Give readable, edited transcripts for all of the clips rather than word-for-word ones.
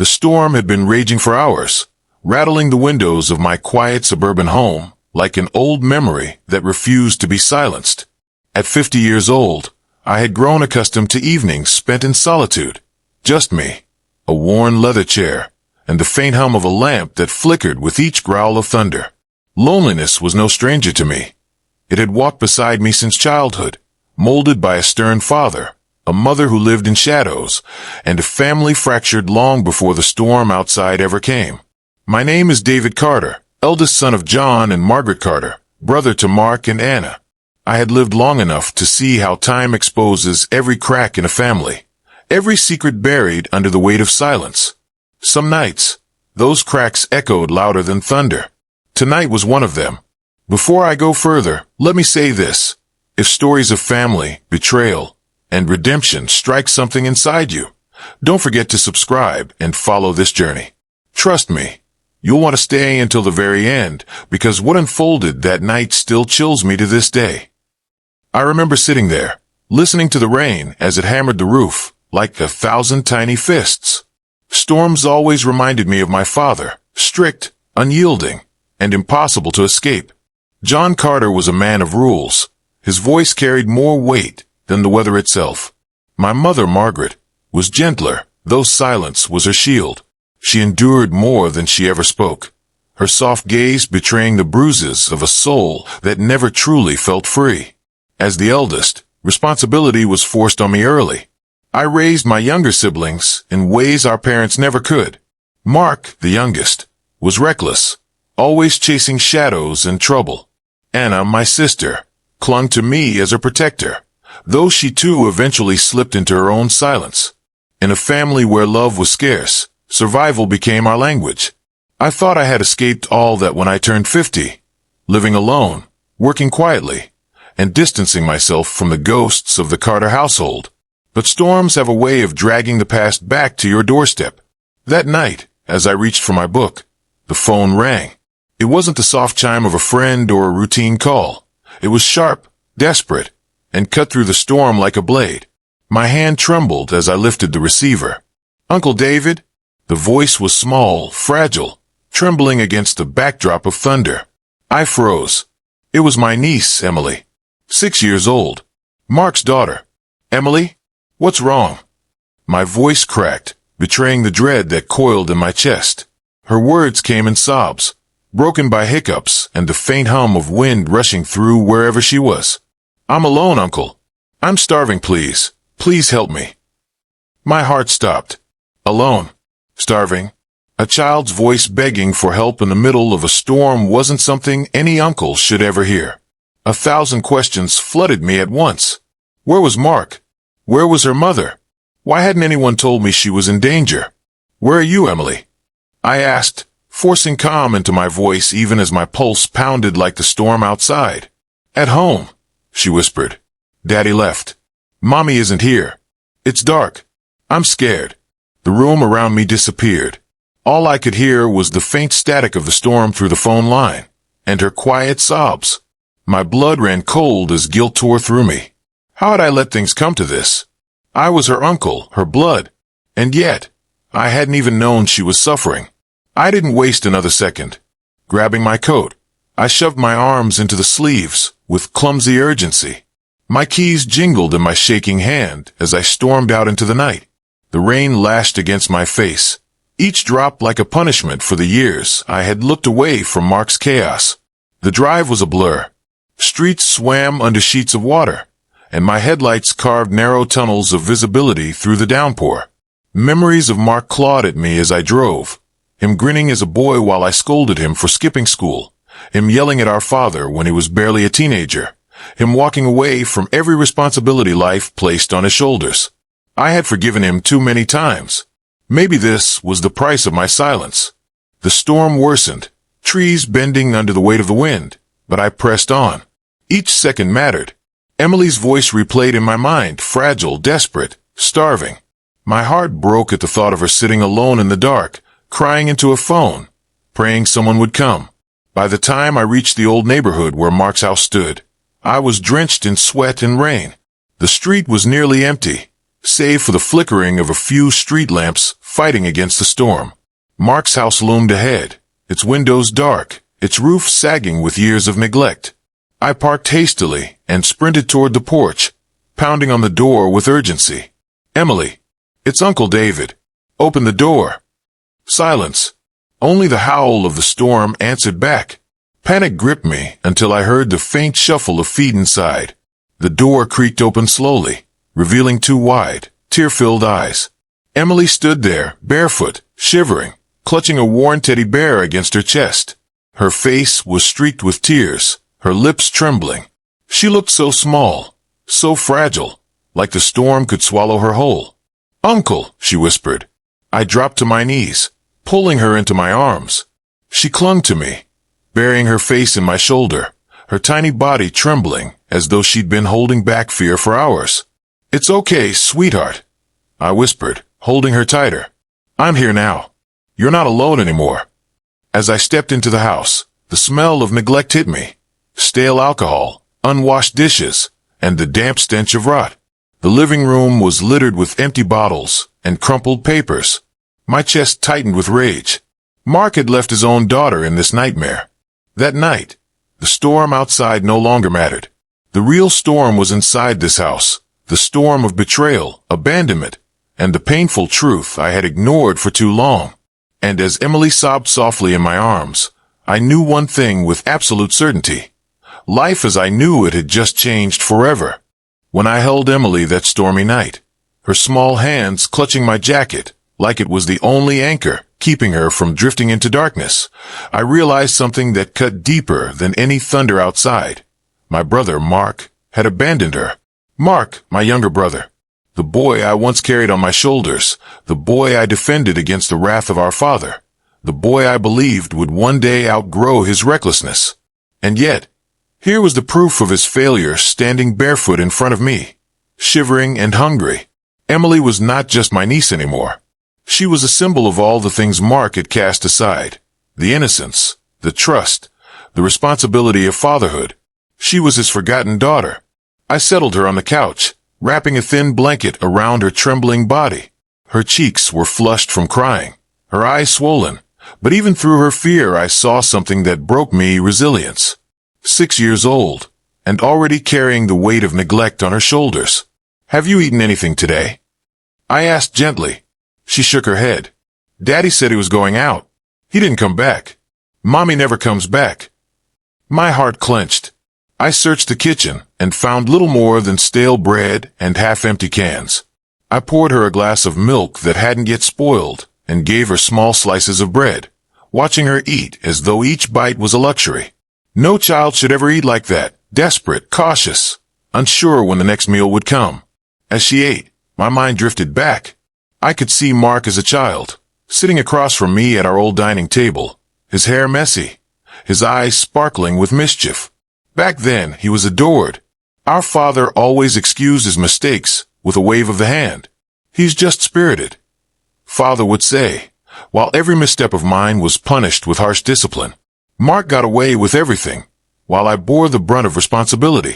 The storm had been raging for hours, rattling the windows of my quiet suburban home like an old memory that refused to be silenced. At 50 years old, I had grown accustomed to evenings spent in solitude. Just me, a worn leather chair, and the faint hum of a lamp that flickered with each growl of thunder. Loneliness was no stranger to me. It had walked beside me since childhood, molded by a stern father, a mother who lived in shadows, and a family fractured long before the storm outside ever came. My name is David Carter, eldest son of John and Margaret Carter, brother to Mark and Anna. I had lived long enough to see how time exposes every crack in a family, every secret buried under the weight of silence. Some nights, those cracks echoed louder than thunder. Tonight was one of them. Before I go further, let me say this. If stories of family, betrayal, and redemption strike something inside you, don't forget to subscribe and follow this journey. Trust me, you'll want to stay until the very end, because what unfolded that night still chills me to this day. I remember sitting there, listening to the rain as it hammered the roof, like 1,000 tiny fists. Storms always reminded me of my father, strict, unyielding, and impossible to escape. John Carter was a man of rules. His voice carried more weight than the weather itself. My mother, Margaret, was gentler, though silence was her shield. She endured more than she ever spoke, her soft gaze betraying the bruises of a soul that never truly felt free. As the eldest, responsibility was forced on me early. I raised my younger siblings in ways our parents never could. Mark, the youngest, was reckless, always chasing shadows and trouble. Anna, my sister, clung to me as a protector, though she too eventually slipped into her own silence. In a family where love was scarce, survival became our language. I thought I had escaped all that when I turned 50, living alone, working quietly, and distancing myself from the ghosts of the Carter household. But storms have a way of dragging the past back to your doorstep. That night, as I reached for my book, the phone rang. It wasn't the soft chime of a friend or a routine call. It was sharp, desperate, and cut through the storm like a blade. My hand trembled as I lifted the receiver. "Uncle David?" The voice was small, fragile, trembling against the backdrop of thunder. I froze. It was my niece, Emily, 6 years old, Mark's daughter. "Emily? What's wrong?" My voice cracked, betraying the dread that coiled in my chest. Her words came in sobs, broken by hiccups and the faint hum of wind rushing through wherever she was. "I'm alone, Uncle. I'm starving, please. Please help me." My heart stopped. Alone. Starving. A child's voice begging for help in the middle of a storm wasn't something any uncle should ever hear. 1,000 questions flooded me at once. Where was Mark? Where was her mother? Why hadn't anyone told me she was in danger? "Where are you, Emily?" I asked, forcing calm into my voice even as my pulse pounded like the storm outside. "At home," she whispered. "Daddy left. Mommy isn't here. It's dark. I'm scared." The room around me disappeared. All I could hear was the faint static of the storm through the phone line, and her quiet sobs. My blood ran cold as guilt tore through me. How had I let things come to this? I was her uncle, her blood, and yet I hadn't even known she was suffering. I didn't waste another second. Grabbing my coat, I shoved my arms into the sleeves with clumsy urgency. My keys jingled in my shaking hand as I stormed out into the night. The rain lashed against my face, each drop like a punishment for the years I had looked away from Mark's chaos. The drive was a blur. Streets swam under sheets of water, and my headlights carved narrow tunnels of visibility through the downpour. Memories of Mark clawed at me as I drove, him grinning as a boy while I scolded him for skipping school, him yelling at our father when he was barely a teenager, him walking away from every responsibility life placed on his shoulders. I had forgiven him too many times. Maybe this was the price of my silence. The storm worsened, trees bending under the weight of the wind, but I pressed on. Each second mattered. Emily's voice replayed in my mind, fragile, desperate, starving. My heart broke at the thought of her sitting alone in the dark, crying into a phone, praying someone would come. By the time I reached the old neighborhood where Mark's house stood, I was drenched in sweat and rain. The street was nearly empty, save for the flickering of a few street lamps fighting against the storm. Mark's house loomed ahead, its windows dark, its roof sagging with years of neglect. I parked hastily and sprinted toward the porch, pounding on the door with urgency. "Emily, it's Uncle David. Open the door." Silence. Only the howl of the storm answered back. Panic gripped me until I heard the faint shuffle of feet inside. The door creaked open slowly, revealing two wide, tear-filled eyes. Emily stood there, barefoot, shivering, clutching a worn teddy bear against her chest. Her face was streaked with tears, her lips trembling. She looked so small, so fragile, like the storm could swallow her whole. "Uncle," she whispered. I dropped to my knees, pulling her into my arms. She clung to me, burying her face in my shoulder, her tiny body trembling as though she'd been holding back fear for hours. "It's okay, sweetheart," I whispered, holding her tighter. "I'm here now. You're not alone anymore." As I stepped into the house, the smell of neglect hit me. Stale alcohol, unwashed dishes, and the damp stench of rot. The living room was littered with empty bottles and crumpled papers. My chest tightened with rage. Mark had left his own daughter in this nightmare. That night, the storm outside no longer mattered. The real storm was inside this house, the storm of betrayal, abandonment, and the painful truth I had ignored for too long. And as Emily sobbed softly in my arms, I knew one thing with absolute certainty. Life as I knew it had just changed forever. When I held Emily that stormy night, her small hands clutching my jacket like it was the only anchor keeping her from drifting into darkness, I realized something that cut deeper than any thunder outside. My brother, Mark, had abandoned her. Mark, my younger brother. The boy I once carried on my shoulders, the boy I defended against the wrath of our father, the boy I believed would one day outgrow his recklessness. And yet, here was the proof of his failure standing barefoot in front of me, shivering and hungry. Emily was not just my niece anymore. She was a symbol of all the things Mark had cast aside. The innocence, the trust, the responsibility of fatherhood. She was his forgotten daughter. I settled her on the couch, wrapping a thin blanket around her trembling body. Her cheeks were flushed from crying, her eyes swollen, but even through her fear I saw something that broke me resilience. 6 years old, and already carrying the weight of neglect on her shoulders. "Have you eaten anything today?" I asked gently. She shook her head. "Daddy said he was going out. He didn't come back. Mommy never comes back." My heart clenched. I searched the kitchen and found little more than stale bread and half-empty cans. I poured her a glass of milk that hadn't yet spoiled and gave her small slices of bread, watching her eat as though each bite was a luxury. No child should ever eat like that, desperate, cautious, unsure when the next meal would come. As she ate, my mind drifted back. I could see Mark as a child, sitting across from me at our old dining table, his hair messy, his eyes sparkling with mischief. Back then, he was adored. Our father always excused his mistakes with a wave of the hand. "He's just spirited," Father would say, while every misstep of mine was punished with harsh discipline. Mark got away with everything, while I bore the brunt of responsibility.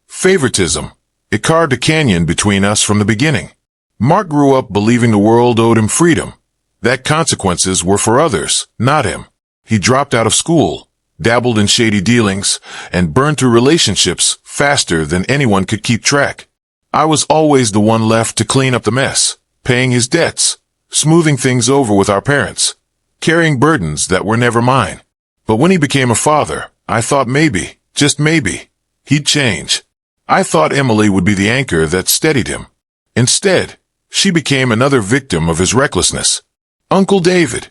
Favoritism. It carved a canyon between us from the beginning. Mark grew up believing the world owed him freedom, that consequences were for others, not him. He dropped out of school, dabbled in shady dealings, and burned through relationships faster than anyone could keep track. I was always the one left to clean up the mess, paying his debts, smoothing things over with our parents, carrying burdens that were never mine. But when he became a father, I thought maybe, just maybe, he'd change. I thought Emily would be the anchor that steadied him. Instead, she became another victim of his recklessness. "Uncle David,"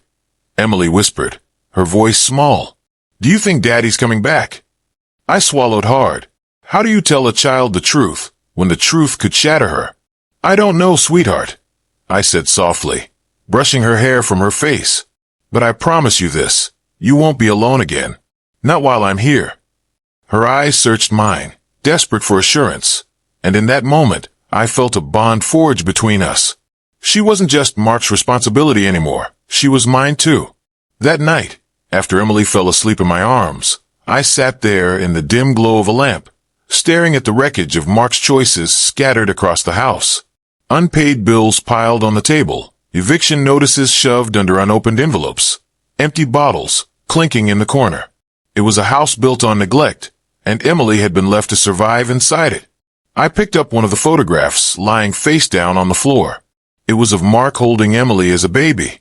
Emily whispered, her voice small. "Do you think Daddy's coming back?" I swallowed hard. How do you tell a child the truth when the truth could shatter her? "I don't know, sweetheart," I said softly, brushing her hair from her face. "But I promise you this, you won't be alone again. Not while I'm here." Her eyes searched mine, desperate for assurance, and in that moment, I felt a bond forge between us. She wasn't just Mark's responsibility anymore. She was mine too. That night, after Emily fell asleep in my arms, I sat there in the dim glow of a lamp, staring at the wreckage of Mark's choices scattered across the house. Unpaid bills piled on the table, Eviction notices shoved under unopened envelopes. Empty bottles, clinking in the corner. It was a house built on neglect, and Emily had been left to survive inside it. I picked up one of the photographs, lying face down on the floor. It was of Mark holding Emily as a baby,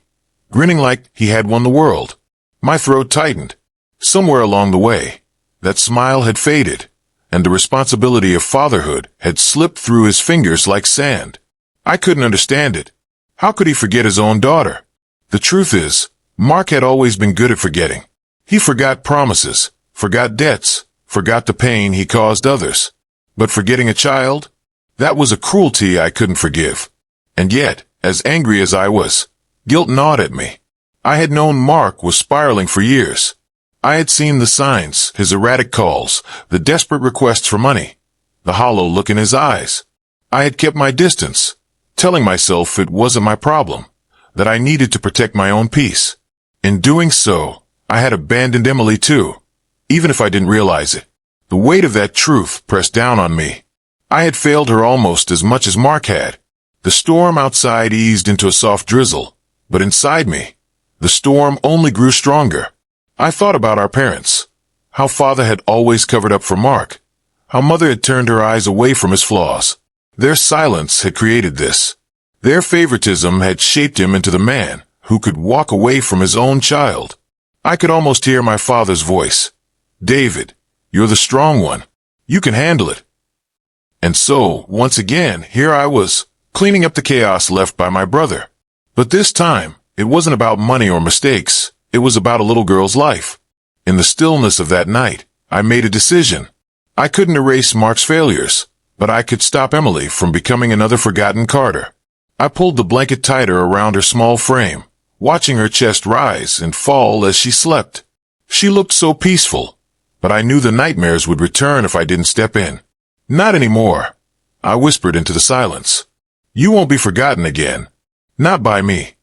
grinning like he had won the world. My throat tightened. Somewhere along the way, that smile had faded, and the responsibility of fatherhood had slipped through his fingers like sand. I couldn't understand it. How could he forget his own daughter? The truth is, Mark had always been good at forgetting. He forgot promises, forgot debts, forgot the pain he caused others. But forgetting a child? That was a cruelty I couldn't forgive. And yet, as angry as I was, guilt gnawed at me. I had known Mark was spiraling for years. I had seen the signs, his erratic calls, the desperate requests for money, the hollow look in his eyes. I had kept my distance, telling myself it wasn't my problem, that I needed to protect my own peace. In doing so, I had abandoned Emily too, even if I didn't realize it. The weight of that truth pressed down on me. I had failed her almost as much as Mark had. The storm outside eased into a soft drizzle, but inside me, the storm only grew stronger. I thought about our parents, how father had always covered up for Mark, how mother had turned her eyes away from his flaws. Their silence had created this. Their favoritism had shaped him into the man who could walk away from his own child. I could almost hear my father's voice. David, you're the strong one. You can handle it. And so, once again, here I was, cleaning up the chaos left by my brother. But this time, it wasn't about money or mistakes. It was about a little girl's life. In the stillness of that night, I made a decision. I couldn't erase Mark's failures, but I could stop Emily from becoming another forgotten Carter. I pulled the blanket tighter around her small frame, watching her chest rise and fall as she slept. She looked so peaceful, but I knew the nightmares would return if I didn't step in. Not anymore, I whispered into the silence. You won't be forgotten again. Not by me.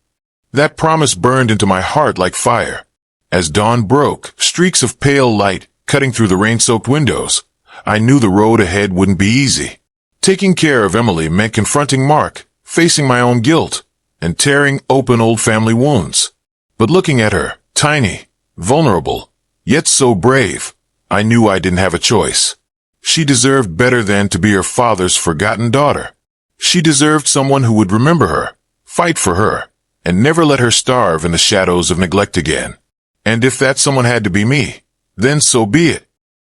That promise burned into my heart like fire. As dawn broke, streaks of pale light cutting through the rain-soaked windows, I knew the road ahead wouldn't be easy. Taking care of Emily meant confronting Mark, facing my own guilt, and tearing open old family wounds. But looking at her, tiny, vulnerable, yet so brave, I knew I didn't have a choice. She deserved better than to be her father's forgotten daughter. She deserved someone who would remember her, fight for her, and never let her starve in the shadows of neglect again. And if that someone had to be me, then so be it.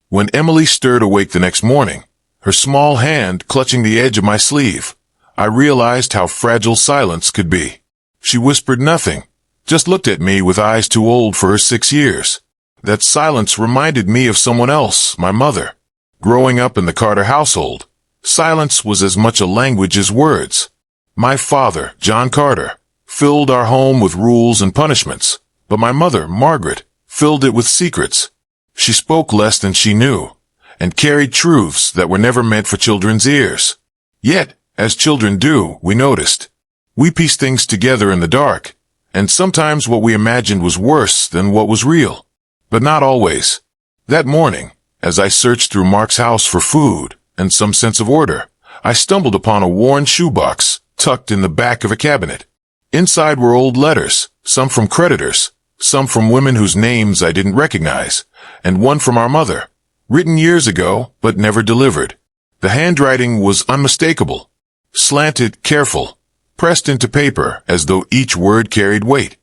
When Emily stirred awake the next morning, her small hand clutching the edge of my sleeve, I realized how fragile silence could be. She whispered nothing, just looked at me with eyes too old for her 6 years. That silence reminded me of someone else, my mother. Growing up in the Carter household, silence was as much a language as words. My father, John Carter, filled our home with rules and punishments, but my mother, Margaret, filled it with secrets. She spoke less than she knew, and carried truths that were never meant for children's ears. Yet, as children do, we noticed. We pieced things together in the dark, and sometimes what we imagined was worse than what was real. But not always. That morning, as I searched through Mark's house for food and some sense of order, I stumbled upon a worn shoebox tucked in the back of a cabinet. Inside were old letters, some from creditors, some from women whose names I didn't recognize, and one from our mother, written years ago but never delivered. The handwriting was unmistakable, slanted, careful, pressed into paper as though each word carried weight.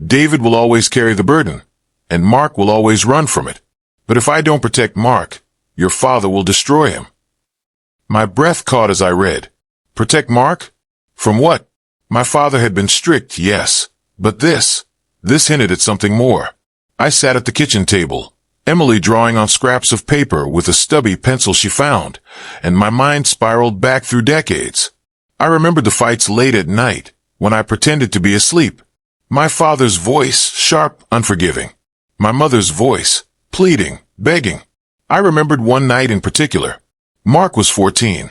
David will always carry the burden, and Mark will always run from it. But if I don't protect Mark, your father will destroy him. My breath caught as I read. Protect Mark? From what? My father had been strict, yes, but this hinted at something more. I sat at the kitchen table, Emily drawing on scraps of paper with a stubby pencil she found, and my mind spiraled back through decades. I remembered the fights late at night, when I pretended to be asleep. My father's voice, sharp, unforgiving. My mother's voice, pleading, begging. I remembered one night in particular. Mark was 14.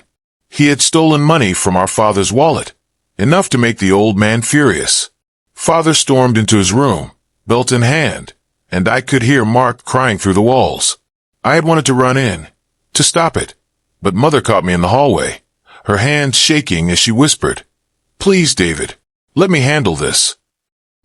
He had stolen money from our father's wallet, enough to make the old man furious. Father stormed into his room, belt in hand, and I could hear Mark crying through the walls. I had wanted to run in, to stop it, but Mother caught me in the hallway, her hands shaking as she whispered, "Please, David, Let me handle this.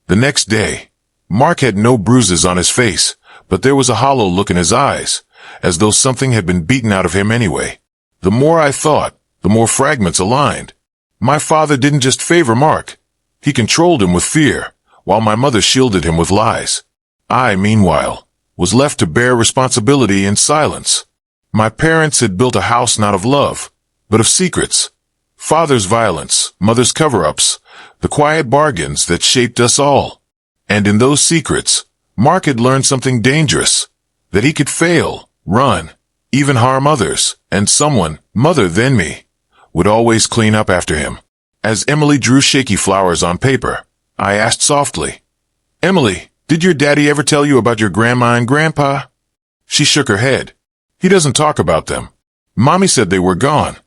The next day, Mark had no bruises on his face, but there was a hollow look in his eyes, as though something had been beaten out of him anyway. The more I thought, the more fragments aligned. My father didn't just favor Mark. He controlled him with fear, while my mother shielded him with lies. I, meanwhile, was left to bear responsibility in silence. My parents had built a house not of love, but of secrets. Father's violence, mother's cover-ups, the quiet bargains that shaped us all. And in those secrets, Mark had learned something dangerous, that he could fail, run, even harm others, and someone, mother than me, would always clean up after him. As Emily drew shaky flowers on paper, I asked softly, "Emily, did your daddy ever tell you about your grandma and grandpa?" She shook her head. "He doesn't talk about them. Mommy said they were gone."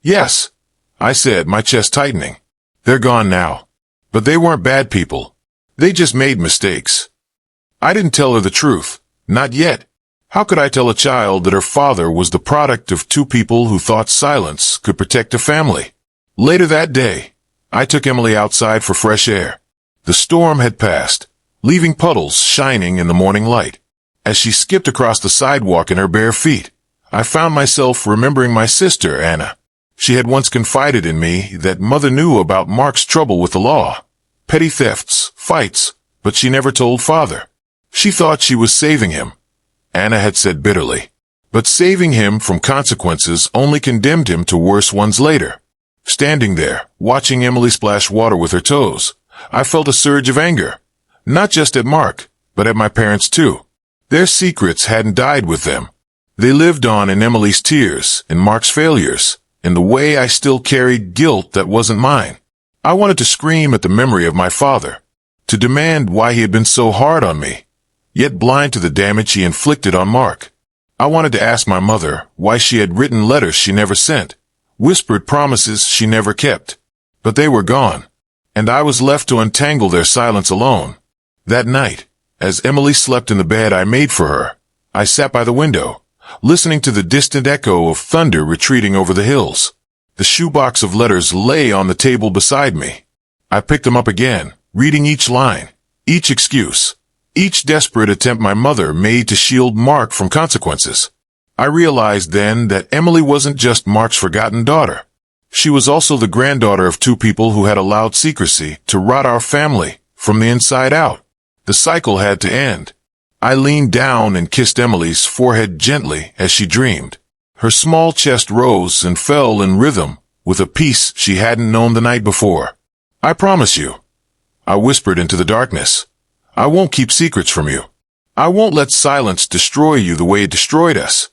"Yes," I said, my chest tightening. "They're gone now. But they weren't bad people. They just made mistakes." I didn't tell her the truth. Not yet. How could I tell a child that her father was the product of two people who thought silence could protect a family? Later that day, I took Emily outside for fresh air. The storm had passed, leaving puddles shining in the morning light. As she skipped across the sidewalk in her bare feet, I found myself remembering my sister, Anna. She had once confided in me that mother knew about Mark's trouble with the law, petty thefts, fights, but she never told father. She thought she was saving him, Anna had said bitterly. But saving him from consequences only condemned him to worse ones later. Standing there, watching Emily splash water with her toes, I felt a surge of anger. Not just at Mark, but at my parents too. Their secrets hadn't died with them. They lived on in Emily's tears, in Mark's failures, in the way I still carried guilt that wasn't mine. I wanted to scream at the memory of my father, to demand why he had been so hard on me, yet blind to the damage he inflicted on Mark. I wanted to ask my mother why she had written letters she never sent, whispered promises she never kept. But they were gone, and I was left to untangle their silence alone. That night, as Emily slept in the bed I made for her, I sat by the window, listening to the distant echo of thunder retreating over the hills. The shoebox of letters lay on the table beside me. I picked them up again, reading each line, each excuse, each desperate attempt my mother made to shield Mark from consequences. I realized then that Emily wasn't just Mark's forgotten daughter. She was also the granddaughter of two people who had allowed secrecy to rot our family from the inside out. The cycle had to end. I leaned down and kissed Emily's forehead gently as she dreamed. Her small chest rose and fell in rhythm with a peace she hadn't known the night before. "I promise you," I whispered into the darkness, "I won't keep secrets from you. I won't let silence destroy you the way it destroyed us."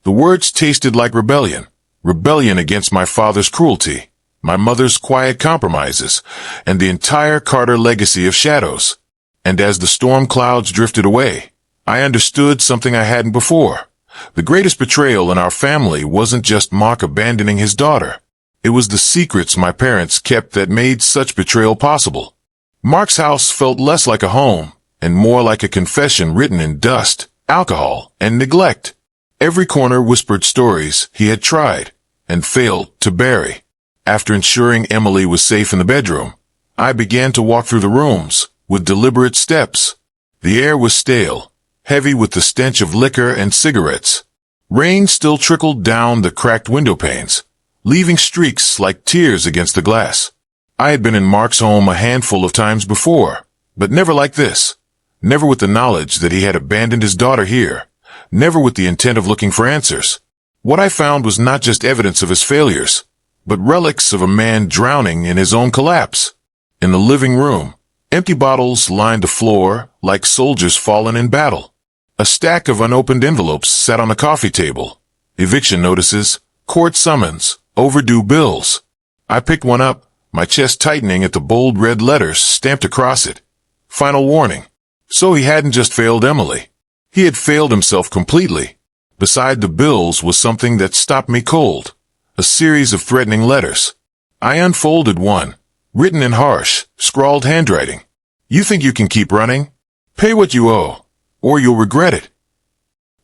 The words tasted like rebellion. Rebellion against my father's cruelty, my mother's quiet compromises, and the entire Carter legacy of shadows. And as the storm clouds drifted away, I understood something I hadn't before. The greatest betrayal in our family wasn't just Mark abandoning his daughter. It was the secrets my parents kept that made such betrayal possible. Mark's house felt less like a home and more like a confession written in dust, alcohol, and neglect. Every corner whispered stories he had tried and failed to bury. After ensuring Emily was safe in the bedroom, I began to walk through the rooms with deliberate steps. The air was stale, heavy with the stench of liquor and cigarettes. Rain still trickled down the cracked window panes, leaving streaks like tears against the glass. I had been in Mark's home a handful of times before, but never like this. Never with the knowledge that he had abandoned his daughter here. Never with the intent of looking for answers. What I found was not just evidence of his failures, but relics of a man drowning in his own collapse. In the living room, empty bottles lined the floor like soldiers fallen in battle. A stack of unopened envelopes sat on the coffee table. Eviction notices, court summons, overdue bills. I picked one up, my chest tightening at the bold red letters stamped across it. Final warning. So he hadn't just failed Emily. He had failed himself completely. Beside the bills was something that stopped me cold. A series of threatening letters. I unfolded one, written in harsh, scrawled handwriting. "You think you can keep running? Pay what you owe, or you'll regret it."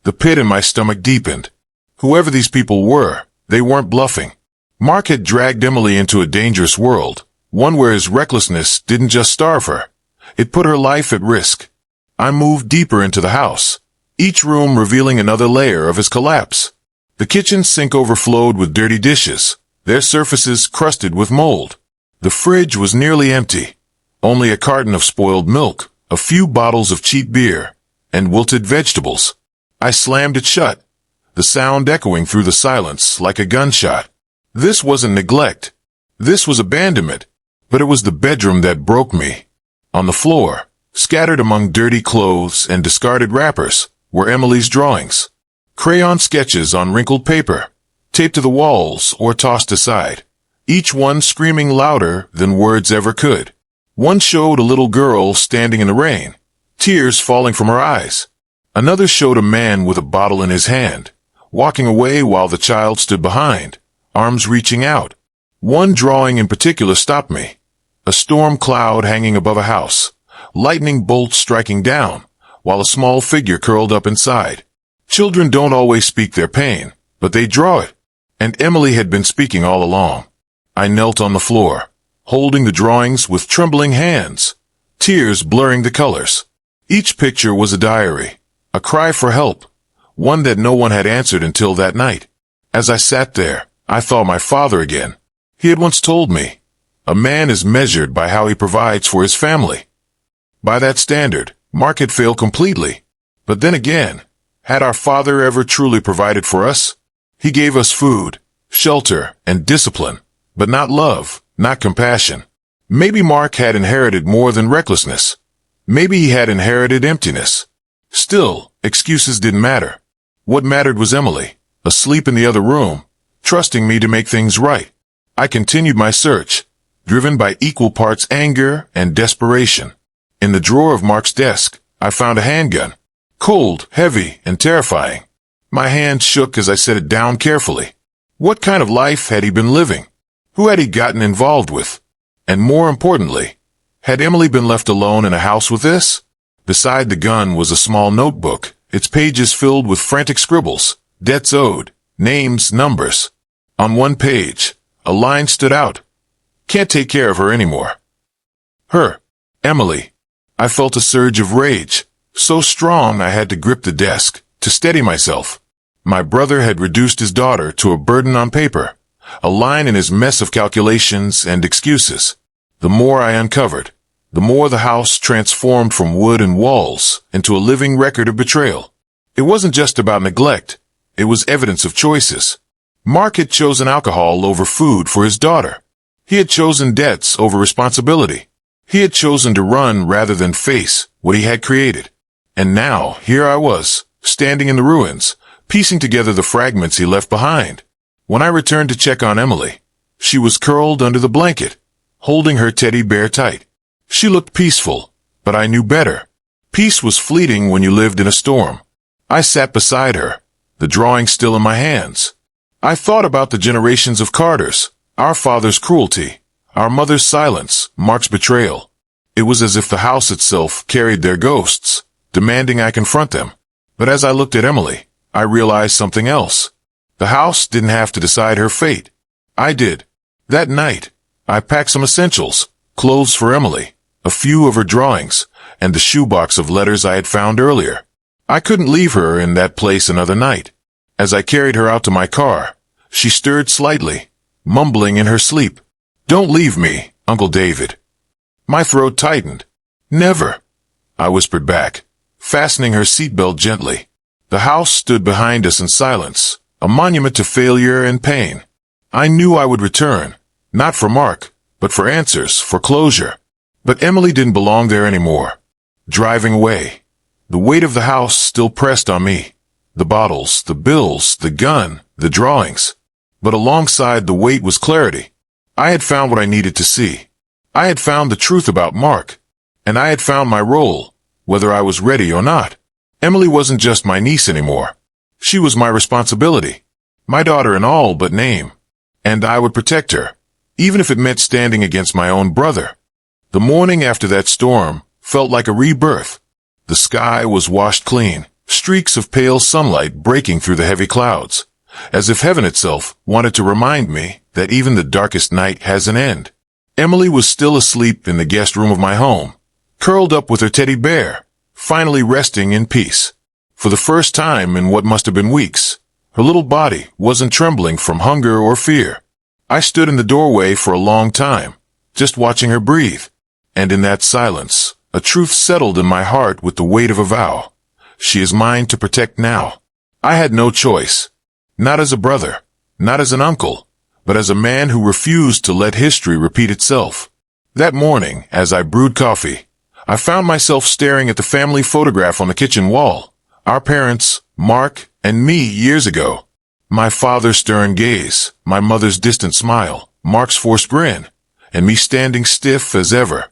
The pit in my stomach deepened. Whoever these people were, they weren't bluffing. Mark had dragged Emily into a dangerous world, One where his recklessness didn't just starve her. It put her life at risk. I moved deeper into the house, each room revealing another layer of his collapse. The kitchen sink overflowed with dirty dishes, their surfaces crusted with mold. The fridge was nearly empty. Only a carton of spoiled milk, a few bottles of cheap beer, and wilted vegetables. I slammed it shut, the sound echoing through the silence like a gunshot. This wasn't neglect. This was abandonment. But it was the bedroom that broke me. On the floor, scattered among dirty clothes and discarded wrappers, were Emily's drawings. Crayon sketches on wrinkled paper, taped to the walls or tossed aside, each one screaming louder than words ever could. One showed a little girl standing in the rain, tears falling from her eyes. Another showed a man with a bottle in his hand, walking away while the child stood behind, arms reaching out. One drawing in particular stopped me. A storm cloud hanging above a house, lightning bolts striking down, while a small figure curled up inside. Children don't always speak their pain, but they draw it. And Emily had been speaking all along. I knelt on the floor, holding the drawings with trembling hands, tears blurring the colors. Each picture was a diary, a cry for help, one that no one had answered until that night. As I sat there, I thought my father again. He had once told me, a man is measured by how he provides for his family. By that standard, Mark had failed completely. But then again, had our father ever truly provided for us? He gave us food, shelter, and discipline, but not love, not compassion. Maybe Mark had inherited more than recklessness. Maybe he had inherited emptiness. Still, excuses didn't matter. What mattered was Emily, asleep in the other room, trusting me to make things right. I continued my search, driven by equal parts anger and desperation. In the drawer of Mark's desk, I found a handgun. Cold, heavy, and terrifying. My hand shook as I set it down carefully. What kind of life had he been living? Who had he gotten involved with? And more importantly, had Emily been left alone in a house with this? Beside the gun was a small notebook, its pages filled with frantic scribbles, debts owed, names, numbers. On one page, a line stood out. Can't take care of her anymore. Her. Emily. I felt a surge of rage, so strong I had to grip the desk, to steady myself. My brother had reduced his daughter to a burden on paper, a line in his mess of calculations and excuses. The more I uncovered, the more the house transformed from wood and walls into a living record of betrayal. It wasn't just about neglect, it was evidence of choices. Mark had chosen alcohol over food for his daughter. He had chosen debts over responsibility. He had chosen to run rather than face what he had created. And now, here I was, standing in the ruins, piecing together the fragments he left behind. When I returned to check on Emily, she was curled under the blanket, holding her teddy bear tight. She looked peaceful, but I knew better. Peace was fleeting when you lived in a storm. I sat beside her, the drawing still in my hands. I thought about the generations of Carters, our father's cruelty, our mother's silence, Mark's betrayal. It was as if the house itself carried their ghosts, demanding I confront them. But as I looked at Emily, I realized something else. The house didn't have to decide her fate. I did. That night, I packed some essentials, clothes for Emily, a few of her drawings, and the shoebox of letters I had found earlier. I couldn't leave her in that place another night. As I carried her out to my car, she stirred slightly, mumbling in her sleep. "Don't leave me, Uncle David." My throat tightened. "Never," I whispered back, fastening her seatbelt gently. The house stood behind us in silence, a monument to failure and pain. I knew I would return, not for Mark, but for answers, for closure. But Emily didn't belong there anymore. Driving away, the weight of the house still pressed on me. The bottles, the bills, the gun, the drawings. But alongside the weight was clarity. I had found what I needed to see. I had found the truth about Mark. And I had found my role, whether I was ready or not. Emily wasn't just my niece anymore. She was my responsibility. My daughter in all but name. And I would protect her, even if it meant standing against my own brother. The morning after that storm felt like a rebirth. The sky was washed clean, streaks of pale sunlight breaking through the heavy clouds, as if heaven itself wanted to remind me that even the darkest night has an end. Emily was still asleep in the guest room of my home, curled up with her teddy bear, finally resting in peace. For the first time in what must have been weeks, her little body wasn't trembling from hunger or fear. I stood in the doorway for a long time, just watching her breathe. And in that silence, a truth settled in my heart with the weight of a vow. She is mine to protect now. I had no choice. Not as a brother, not as an uncle, but as a man who refused to let history repeat itself. That morning, as I brewed coffee, I found myself staring at the family photograph on the kitchen wall. Our parents, Mark, and me years ago. My father's stern gaze, my mother's distant smile, Mark's forced grin, and me standing stiff as ever.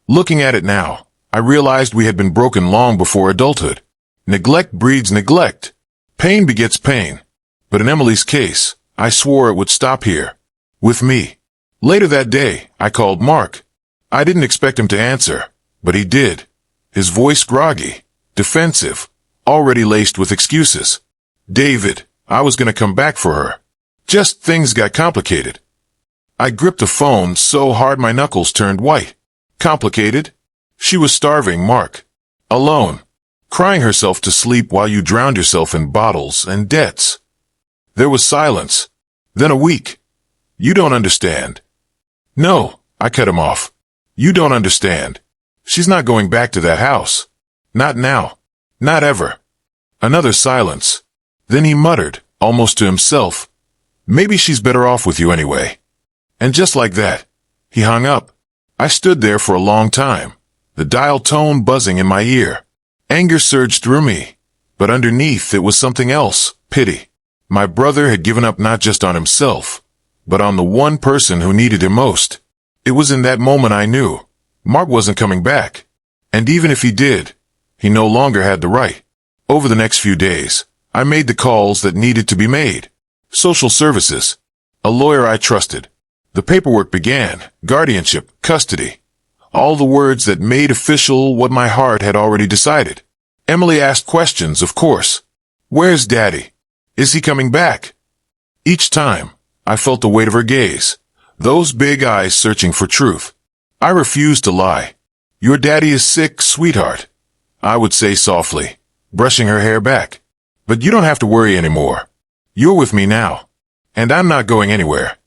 Looking at it now, I realized we had been broken long before adulthood. Neglect breeds neglect. Pain begets pain. But in Emily's case, I swore it would stop here. With me. Later that day, I called Mark. I didn't expect him to answer, but he did. His voice groggy, defensive, already laced with excuses. David, I was going to come back for her. Just things got complicated. I gripped the phone so hard my knuckles turned white. Complicated? She was starving, Mark. Alone. Crying herself to sleep while you drowned yourself in bottles and debts. There was silence. Then a week. You don't understand. No, I cut him off. You don't understand. She's not going back to that house. Not now. Not ever. Another silence. Then he muttered, almost to himself, maybe she's better off with you anyway. And just like that, he hung up. I stood there for a long time, the dial tone buzzing in my ear. Anger surged through me, but underneath it was something else, pity. My brother had given up not just on himself, but on the one person who needed him most. It was in that moment I knew Mark wasn't coming back. And even if he did, he no longer had the right. Over the next few days, I made the calls that needed to be made. Social services. A lawyer I trusted. The paperwork began. Guardianship, custody. All the words that made official what my heart had already decided. Emily asked questions, of course. Where's Daddy? Is he coming back? Each time, I felt the weight of her gaze. Those big eyes searching for truth. I refused to lie. Your daddy is sick, sweetheart, I would say softly, brushing her hair back. But you don't have to worry anymore. You're with me now. And I'm not going anywhere.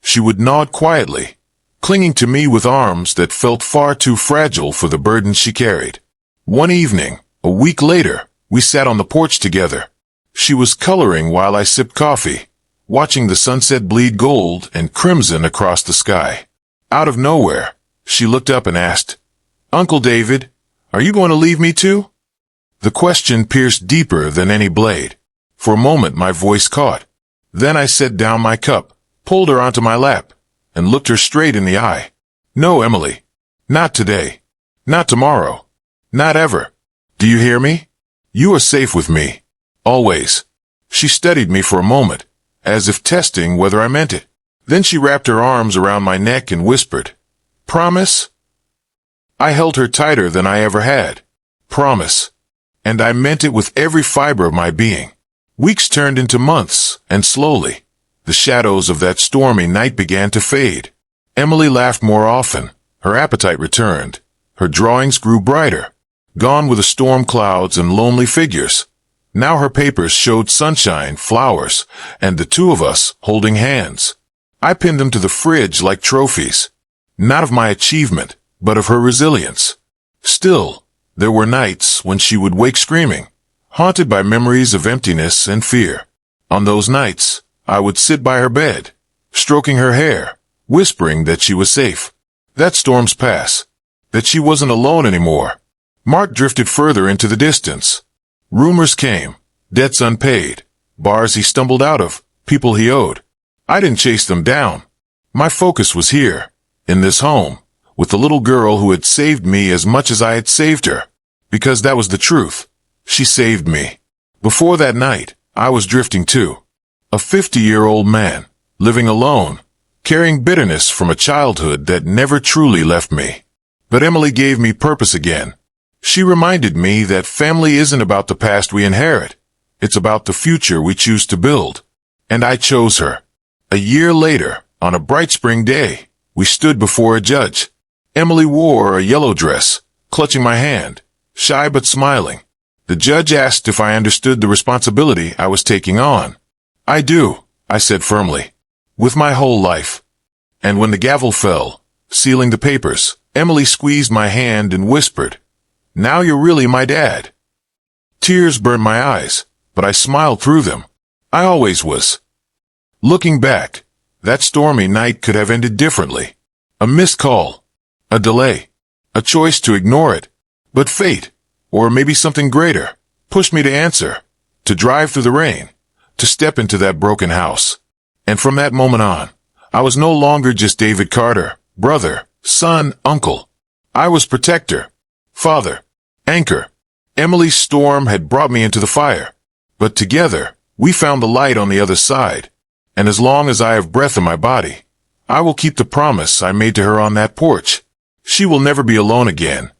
She would nod quietly, clinging to me with arms that felt far too fragile for the burden she carried. One evening, a week later, we sat on the porch together. She was coloring while I sipped coffee, watching the sunset bleed gold and crimson across the sky. Out of nowhere, she looked up and asked, Uncle David, are you going to leave me too? The question pierced deeper than any blade. For a moment my voice caught. Then I set down my cup, pulled her onto my lap, and looked her straight in the eye. No, Emily. Not today. Not tomorrow. Not ever. Do you hear me? You are safe with me. Always. She studied me for a moment, as if testing whether I meant it. Then she wrapped her arms around my neck and whispered, Promise? I held her tighter than I ever had. Promise. And I meant it with every fiber of my being. Weeks turned into months, and slowly, the shadows of that stormy night began to fade. Emily laughed more often. Her appetite returned. Her drawings grew brighter. Gone were the storm clouds and lonely figures. Now her papers showed sunshine, flowers, and the two of us holding hands. I pinned them to the fridge like trophies. Not of my achievement, but of her resilience. Still, there were nights when she would wake screaming, haunted by memories of emptiness and fear. On those nights, I would sit by her bed, stroking her hair, whispering that she was safe, that storms pass, that she wasn't alone anymore. Mark drifted further into the distance. Rumors came, debts unpaid, bars he stumbled out of, people he owed. I didn't chase them down. My focus was here, in this home, with the little girl who had saved me as much as I had saved her. Because that was the truth. She saved me. Before that night, I was drifting too. A 50-year-old man, living alone, carrying bitterness from a childhood that never truly left me. But Emily gave me purpose again. She reminded me that family isn't about the past we inherit. It's about the future we choose to build. And I chose her. A year later, on a bright spring day, We stood before a judge. Emily wore a yellow dress, clutching my hand, shy but smiling. The judge asked if I understood the responsibility I was taking on. I do, I said firmly. With my whole life. And when the gavel fell, sealing the papers, Emily squeezed my hand and whispered, "Now you're really my dad." Tears burned my eyes, but I smiled through them. I always was. Looking back, that stormy night could have ended differently. A missed call, a delay, a choice to ignore it. But fate, or maybe something greater, pushed me to answer, to drive through the rain, to step into that broken house. And from that moment on, I was no longer just David Carter, brother, son, uncle. I was protector, father, anchor. Emily's storm had brought me into the fire, but together, we found the light on the other side. And as long as I have breath in my body, I will keep the promise I made to her on that porch. She will never be alone again.